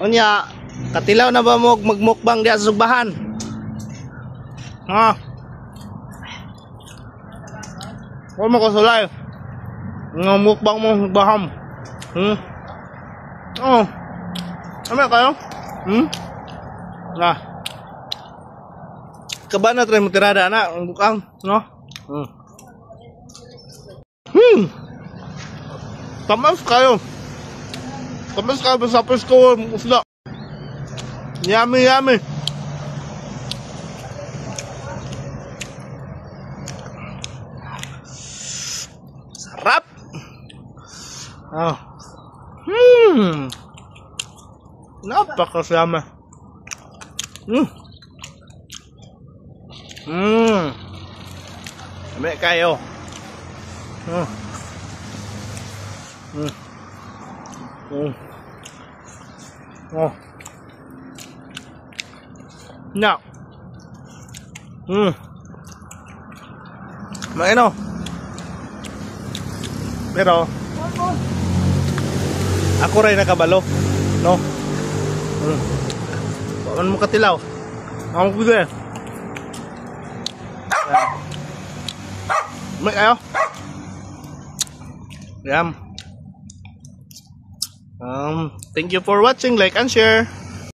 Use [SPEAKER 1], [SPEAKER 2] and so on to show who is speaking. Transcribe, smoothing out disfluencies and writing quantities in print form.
[SPEAKER 1] Unya, katilaw na ba mo magmukbang diya sa sugbahan? Ha? Huwag mo kasulay. Nga mukbang mo sugbahan. Oh. Ano kayo? Nah. Kabana try mo tirada na ang bukang, no? Tamas kayo. Tamas kayo sa Pasko, usla. Yummy, yummy. Sarap. Oh. Napakasama. Dami kayo. Now. Maino. Pero ako rin nakabalo, no? Paano mo katilaw? Ako ko din. May kayo? Yum. Thank you for watching. Like and share.